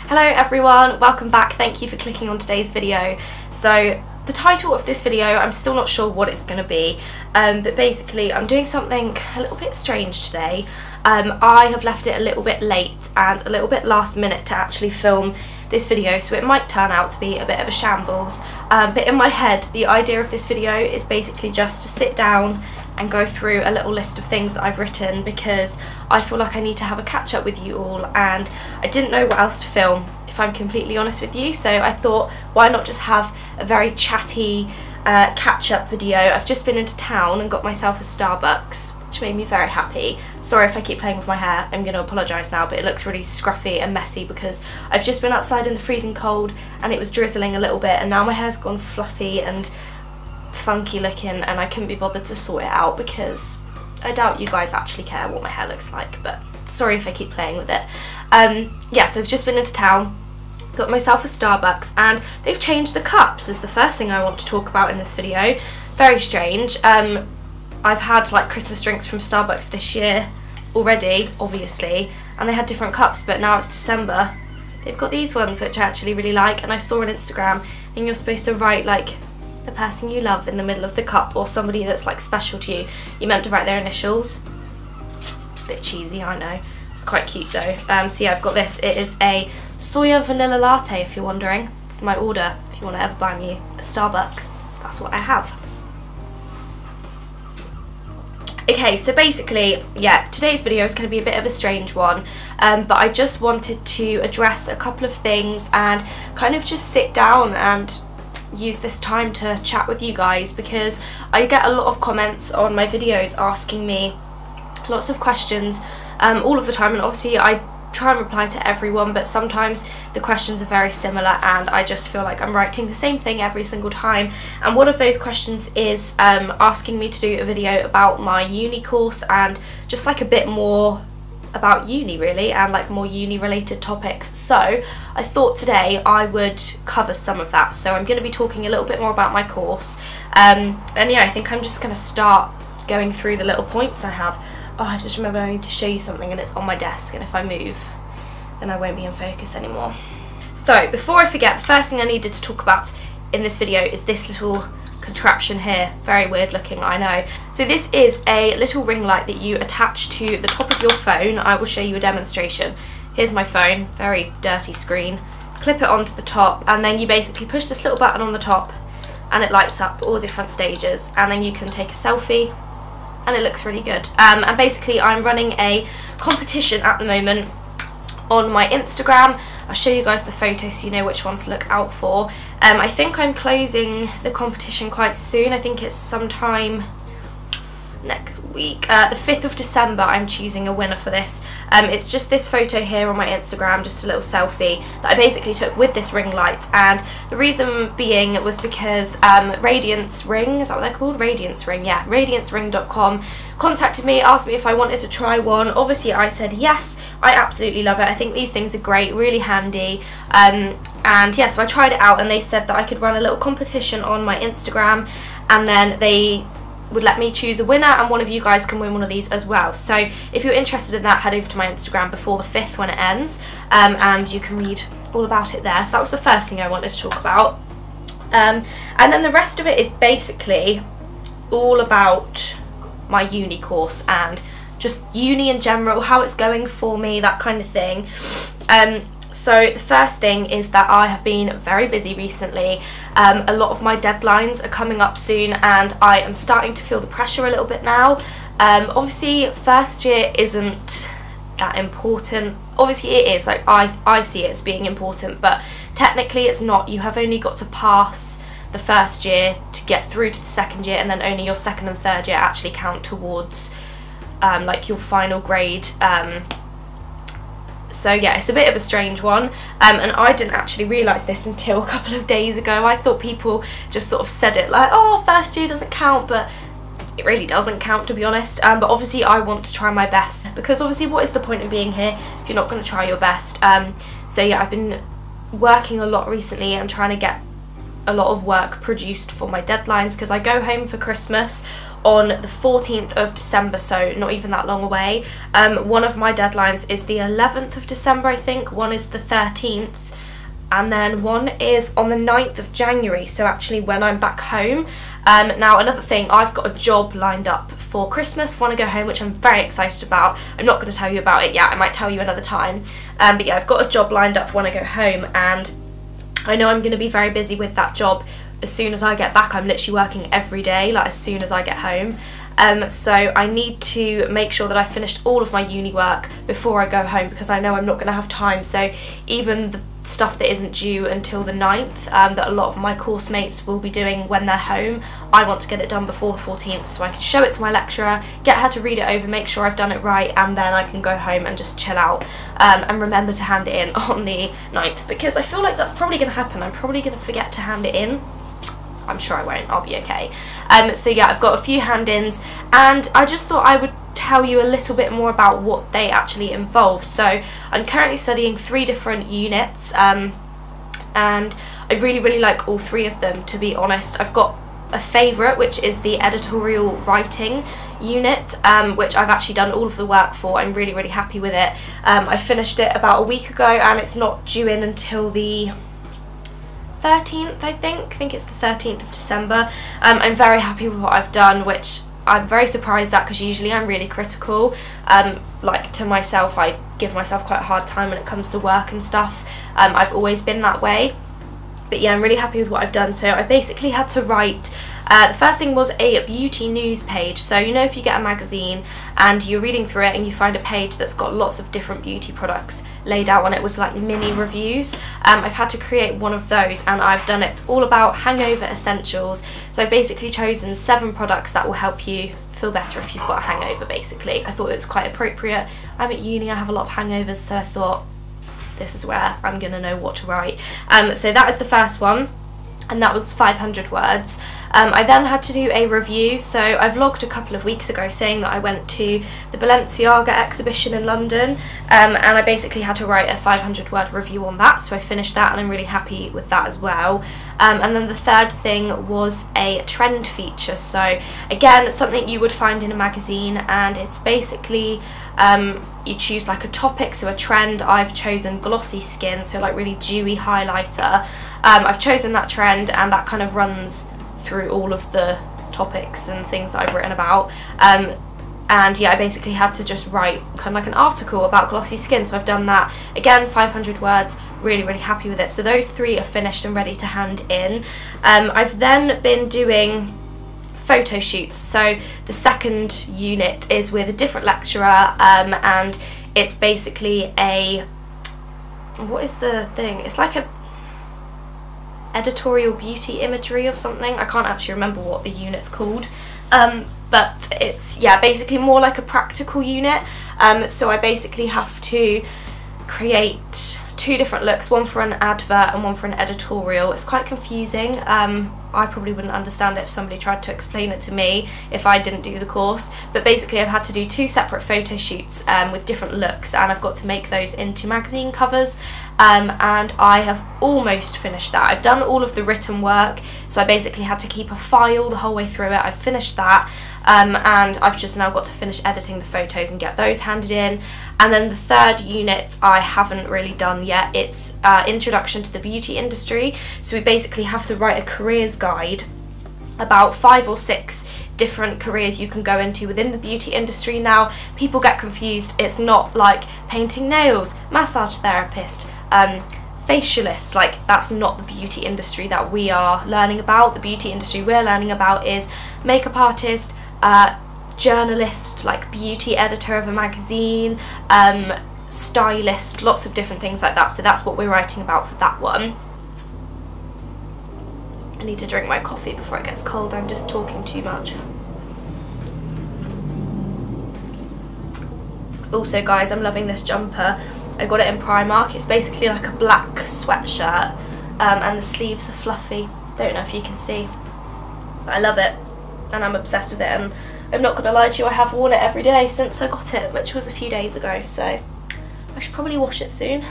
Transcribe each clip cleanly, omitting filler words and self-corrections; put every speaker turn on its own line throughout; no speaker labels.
Hello everyone, welcome back. Thank you for clicking on today's video. So the title of this video, I'm still not sure what it's going to be, but basically I'm doing something a little bit strange today. I have left it a little bit late and a little bit last minute to actually film this video, so it might turn out to be a bit of a shambles, but in my head the idea of this video is basically just to sit down and go through a little list of things that I've written, because I feel like I need to have a catch up with you all and I didn't know what else to film, if I'm completely honest with you. So I thought, why not just have a very chatty catch up video. I've just been into town and got myself a Starbucks, which made me very happy. Sorry if I keep playing with my hair, I'm going to apologise now, but it looks really scruffy and messy because I've just been outside in the freezing cold and it was drizzling a little bit, and now my hair's gone fluffy and funky looking and I couldn't be bothered to sort it out because I doubt you guys actually care what my hair looks like, but sorry if I keep playing with it. Yeah, so I've just been into town, got myself a Starbucks, and they've changed the cups is the first thing I want to talk about in this video. Very strange. I've had like Christmas drinks from Starbucks this year already, obviously, and they had different cups, but now it's December. They've got these ones which I actually really like, and I saw on Instagram and you're supposed to write like the person you love in the middle of the cup, or somebody that's like special to you. You're meant to write their initials. Bit cheesy, I know. It's quite cute though. So yeah, I've got this. It is a soya vanilla latte, if you're wondering. It's my order if you want to ever buy me a Starbucks. That's what I have. Okay, so basically, yeah, today's video is going to be a bit of a strange one, but I just wanted to address a couple of things and kind of just sit down and use this time to chat with you guys, because I get a lot of comments on my videos asking me lots of questions all of the time, and obviously I try and reply to everyone, but sometimes the questions are very similar and I just feel like I'm writing the same thing every single time. And one of those questions is asking me to do a video about my uni course and just like a bit more about uni really, and like more uni related topics. So I thought today I would cover some of that. So I'm going to be talking a little bit more about my course, and yeah, I think I'm just going to start going through the little points I have. Oh, I just remembered I need to show you something, and it's on my desk, and if I move then I won't be in focus anymore. So before I forget, the first thing I needed to talk about in this video is this little contraption here. Very weird looking, I know. So this is a little ring light that you attach to the top of your phone. I will show you a demonstration. Here's my phone, very dirty screen. Clip it onto the top, and then you basically push this little button on the top and it lights up all different stages, and then you can take a selfie and it looks really good. And basically I'm running a competition at the moment on my Instagram. I'll show you guys the photo so you know which one to look out for. I think I'm closing the competition quite soon. I think it's sometime next week. The 5th of December I'm choosing a winner for this. It's just this photo here on my Instagram, just a little selfie that I basically took with this ring light, and the reason being was because Radiance Ring, is that what they're called? Radiance Ring, yeah, radiancering.com contacted me, asked me if I wanted to try one. Obviously I said yes, I absolutely love it. I think these things are great, really handy, and yeah, so I tried it out and they said that I could run a little competition on my Instagram, and then they would let me choose a winner, and one of you guys can win one of these as well. So if you're interested in that, head over to my Instagram before the 5th when it ends, and you can read all about it there. So that was the first thing I wanted to talk about, and then the rest of it is basically all about my uni course and just uni in general, how it's going for me, that kind of thing. So the first thing is that I have been very busy recently. A lot of my deadlines are coming up soon and I am starting to feel the pressure a little bit now. Obviously first year isn't that important. Obviously it is, like I see it as being important, but technically it's not. You have only got to pass the first year to get through to the second year, and then only your second and third year actually count towards like your final grade. So yeah, it's a bit of a strange one, and I didn't actually realise this until a couple of days ago. I thought people just sort of said it like, oh, first year doesn't count, but it really doesn't count, to be honest. But obviously I want to try my best, because obviously what is the point in being here if you're not going to try your best? So yeah, I've been working a lot recently and trying to get a lot of work produced for my deadlines, because I go home for Christmas on the 14th of December, so not even that long away. One of my deadlines is the 11th of December, I think. One is the 13th. And then one is on the 9th of January, so actually when I'm back home. Now another thing, I've got a job lined up for Christmas when I go home, which I'm very excited about. I'm not going to tell you about it yet, I might tell you another time. But yeah, I've got a job lined up for when I go home, and I know I'm going to be very busy with that job as soon as I get back. I'm literally working every day, like as soon as I get home. So I need to make sure that I've finished all of my uni work before I go home, because I know I'm not going to have time. So even the stuff that isn't due until the 9th, that a lot of my course mates will be doing when they're home, I want to get it done before the 14th so I can show it to my lecturer, get her to read it over, make sure I've done it right, and then I can go home and just chill out, and remember to hand it in on the 9th, because I feel like that's probably going to happen. I'm probably going to forget to hand it in. I'm sure I won't, I'll be okay. So yeah, I've got a few hand-ins, and I just thought I would tell you a little bit more about what they actually involve. So I'm currently studying 3 different units, and I really like all 3 of them, to be honest. I've got a favourite, which is the editorial writing unit, which I've actually done all of the work for. I'm really happy with it. I finished it about a week ago, and it's not due in until the 13th, I think it's the 13th of December. I'm very happy with what I've done, which I'm very surprised at, because usually I'm really critical. Like, to myself, I give myself quite a hard time when it comes to work and stuff. I've always been that way. But yeah, I'm really happy with what I've done. So I basically had to write, the first thing was a beauty news page. So you know, if you get a magazine and you're reading through it and you find a page that's got lots of different beauty products laid out on it with like mini reviews, I've had to create one of those, and I've done it all about hangover essentials. So I've basically chosen 7 products that will help you feel better if you've got a hangover, basically. I thought it was quite appropriate. I'm at uni, I have a lot of hangovers, so I thought this is where I'm gonna know what to write. So that is the first one, and that was 500 words. I then had to do a review. So I vlogged a couple of weeks ago saying that I went to the Balenciaga exhibition in London, and I basically had to write a 500 word review on that, so I finished that, and I'm really happy with that as well. And then the third thing was a trend feature. So again, something you would find in a magazine, and it's basically you choose like a topic, so a trend. I've chosen glossy skin, so like really dewy highlighter. I've chosen that trend, and that kind of runs through all of the topics and things that I've written about. And yeah, I basically had to just write kind of like an article about glossy skin, so I've done that. Again, 500 words, really happy with it. So those 3 are finished and ready to hand in. I've then been doing photo shoots. So the second unit is with a different lecturer, and it's basically a, what is the thing? It's like a editorial beauty imagery or something. I can't actually remember what the unit's called, but it's, yeah, basically more like a practical unit. So I basically have to create 2 different looks, one for an advert and one for an editorial. It's quite confusing. I probably wouldn't understand it if somebody tried to explain it to me if I didn't do the course, but basically I've had to do 2 separate photo shoots with different looks, and I've got to make those into magazine covers, and I have almost finished that. I've done all of the written work, so I basically had to keep a file the whole way through it. I've finished that, and I've just now got to finish editing the photos and get those handed in. And then the third unit I haven't really done yet. It's Introduction to the Beauty Industry. So we basically have to write a careers guide about 5 or 6 different careers you can go into within the beauty industry. Now, people get confused. It's not like painting nails, massage therapist, facialist. Like, that's not the beauty industry that we are learning about. The beauty industry we're learning about is makeup artist, journalist, like beauty editor of a magazine, stylist, lots of different things like that. So that's what we're writing about for that one. I need to drink my coffee before it gets cold. I'm just talking too much. Also, guys, I'm loving this jumper. I got it in Primark. It's basically like a black sweatshirt, and the sleeves are fluffy. Don't know if you can see, but I love it, and I'm obsessed with it. And I'm not gonna lie to you, I have worn it every day since I got it, which was a few days ago, so I should probably wash it soon.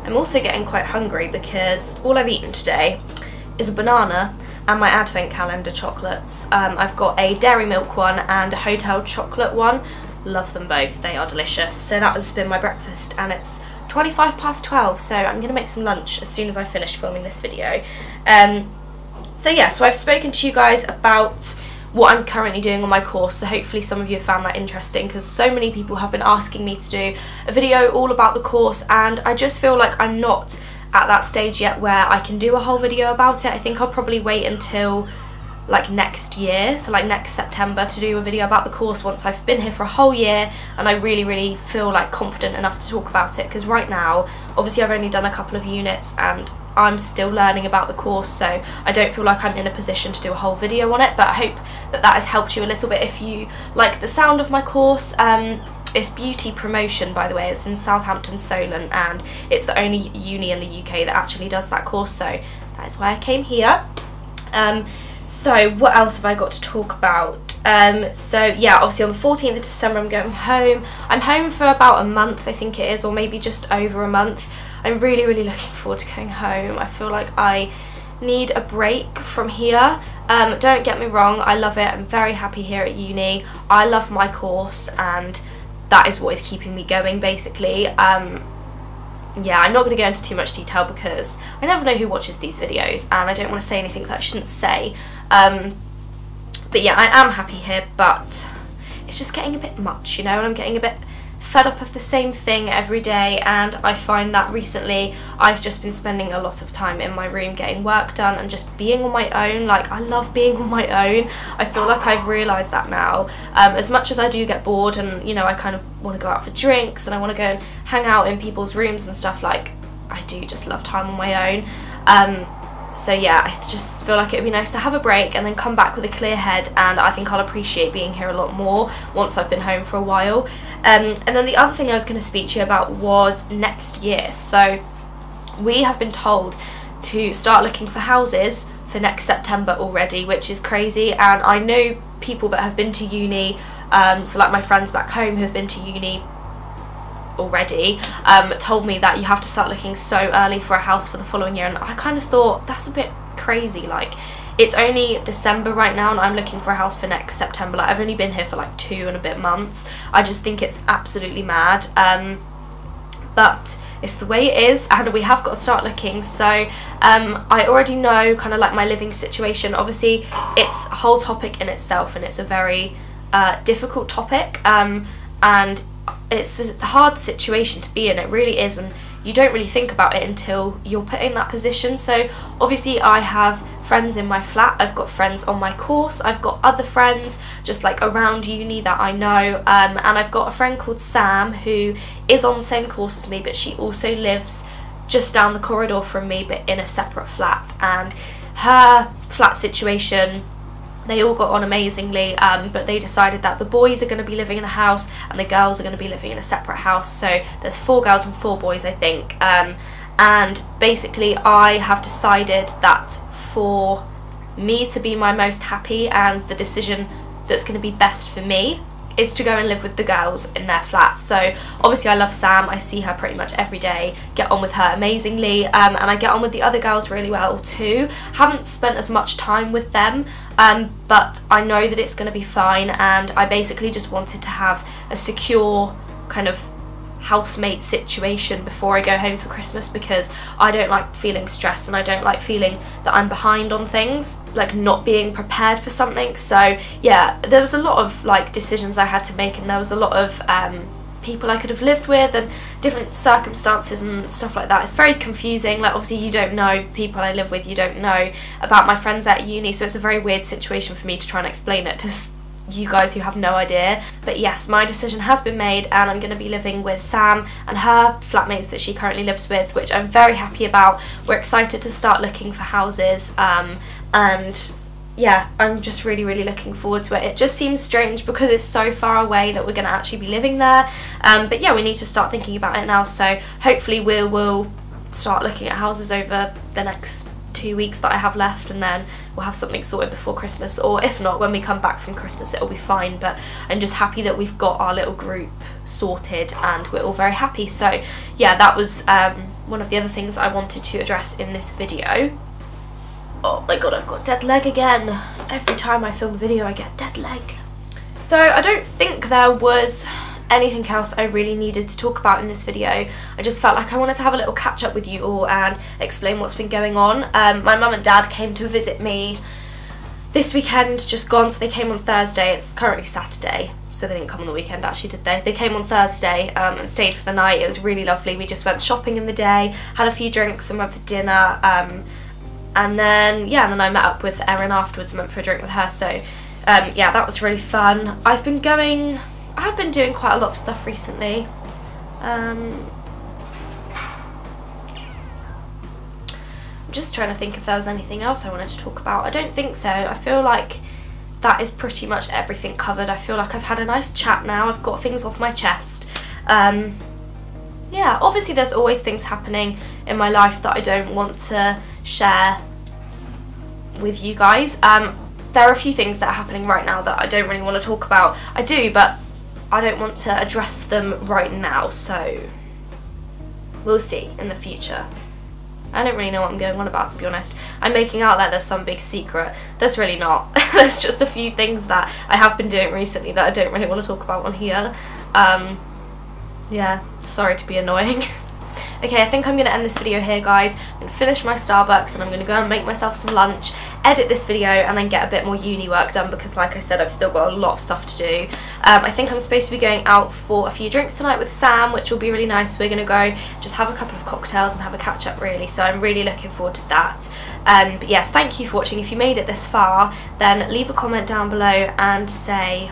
I'm also getting quite hungry because all I've eaten today is a banana and my advent calendar chocolates. I've got a dairy milk one and a hotel chocolate one. Love them both, they are delicious. So that has been my breakfast, and it's 12:25, so I'm going to make some lunch as soon as I finish filming this video. So yeah, so I've spoken to you guys about what I'm currently doing on my course, so hopefully some of you have found that interesting, because so many people have been asking me to do a video all about the course, and I just feel like I'm not at that stage yet where I can do a whole video about it. I think I'll probably wait until like next year, so like next September, to do a video about the course once I've been here for a whole year and I really feel like confident enough to talk about it, because right now obviously I've only done a couple of units and I'm still learning about the course, so I don't feel like I'm in a position to do a whole video on it. But I hope that that has helped you a little bit if you like the sound of my course. It's beauty promotion, by the way. It's in Southampton, Solent, and it's the only uni in the UK that actually does that course, so that is why I came here. So what else have I got to talk about? So yeah, obviously on the 14th of December I'm going home. I'm home for about a month, I think it is, or maybe just over a month. I'm really looking forward to going home. I feel like I need a break from here. Don't get me wrong, I love it. I'm very happy here at uni. I love my course, and that is what is keeping me going, basically. Yeah, I'm not going to go into too much detail because I never know who watches these videos and I don't want to say anything that I shouldn't say. But yeah, I am happy here, but it's just getting a bit much, you know, and I'm getting a bit fed up of the same thing every day, and I find that recently I've just been spending a lot of time in my room getting work done and just being on my own. Like, I love being on my own. I feel like I've realised that now. As much as I do get bored and, you know, I kind of want to go out for drinks and I want to go and hang out in people's rooms and stuff, like, I do just love time on my own. So yeah, I just feel like it would be nice to have a break and then come back with a clear head, and I think I'll appreciate being here a lot more once I've been home for a while. And then the other thing I was going to speak to you about was next year. So we have been told to start looking for houses for next September already, which is crazy. And I know people that have been to uni, so like my friends back home who have been to uni already, told me that you have to start looking so early for a house for the following year, and I kind of thought that's a bit crazy. Like, it's only December right now and I'm looking for a house for next September. Like, I've only been here for like 2 and a bit months. I just think it's absolutely mad, but it's the way it is and we have got to start looking. So I already know kind of like my living situation. Obviously it's a whole topic in itself and it's a very difficult topic, and it's a hard situation to be in, it really is, and you don't really think about it until you're put in that position. So obviously I have friends in my flat, I've got friends on my course, I've got other friends just like around uni that I know, and I've got a friend called Sam who is on the same course as me, but she also lives just down the corridor from me but in a separate flat, and her flat situation, they all got on amazingly, but they decided that the boys are going to be living in a house and the girls are going to be living in a separate house. So there's 4 girls and 4 boys, I think, and basically I have decided that for me to be my most happy and the decision that's going to be best for me is to go and live with the girls in their flat. So obviously I love Sam, I see her pretty much every day, get on with her amazingly, and I get on with the other girls really well too. Haven't spent as much time with them, but I know that it's going to be fine, and I basically just wanted to have a secure kind of housemate situation before I go home for Christmas, because I don't like feeling stressed and I don't like feeling that I'm behind on things, like not being prepared for something. So yeah, there was a lot of like decisions I had to make, and there was a lot of people I could have lived with and different circumstances and stuff like that. It's very confusing. Like, obviously you don't know people I live with, you don't know about my friends at uni, so it's a very weird situation for me to try and explain it to you guys who have no idea. But yes, my decision has been made and I'm going to be living with Sam and her flatmates that she currently lives with, which I'm very happy about. We're excited to start looking for houses, and yeah, I'm just really looking forward to it. It just seems strange because it's so far away that we're going to actually be living there, but yeah, we need to start thinking about it now. So hopefully we will start looking at houses over the next 2 weeks that I have left, and then we'll have something sorted before Christmas, or if not, when we come back from Christmas it'll be fine. But I'm just happy that we've got our little group sorted and we're all very happy. So yeah, that was one of the other things I wanted to address in this video. Oh my god, I've got dead leg again. Every time I film a video I get dead leg. So I don't think there was anything else I really needed to talk about in this video. I just felt like I wanted to have a little catch up with you all and explain what's been going on. My mum and dad came to visit me this weekend, just gone, so they came on Thursday. It's currently Saturday, so they didn't come on the weekend actually, did they? They came on Thursday and stayed for the night. It was really lovely. We just went shopping in the day, had a few drinks and went for dinner, and then yeah, and then I met up with Erin afterwards and went for a drink with her. So yeah, that was really fun. I have been doing quite a lot of stuff recently. I'm just trying to think if there was anything else I wanted to talk about. I don't think so. I feel like that is pretty much everything covered. I feel like I've had a nice chat now. I've got things off my chest. Yeah, obviously there's always things happening in my life that I don't want to share with you guys. There are a few things that are happening right now that I don't really want to talk about. I do, but I don't want to address them right now, so we'll see in the future. I don't really know what I'm going on about, to be honest. I'm making out like there's some big secret. There's really not. There's just a few things that I have been doing recently that I don't really want to talk about on here. Yeah, sorry to be annoying. Okay, I think I'm going to end this video here, guys. I'm going to finish my Starbucks and I'm going to go and make myself some lunch, edit this video, and then get a bit more uni work done because, like I said, I've still got a lot of stuff to do. I think I'm supposed to be going out for a few drinks tonight with Sam, which will be really nice. We're going to go just have a couple of cocktails and have a catch up, really, so I'm really looking forward to that. But yes, thank you for watching. If you made it this far, then leave a comment down below and say,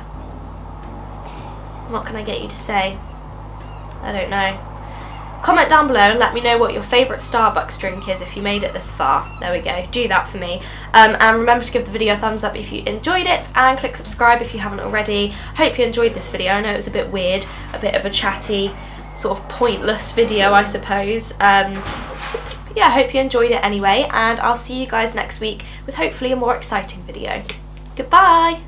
what can I get you to say? I don't know. Comment down below and let me know what your favourite Starbucks drink is if you made it this far. There we go, do that for me. And remember to give the video a thumbs up if you enjoyed it, and click subscribe if you haven't already. Hope you enjoyed this video. I know it was a bit weird, a bit of a chatty, sort of pointless video, I suppose. But yeah, I hope you enjoyed it anyway, and I'll see you guys next week with hopefully a more exciting video. Goodbye!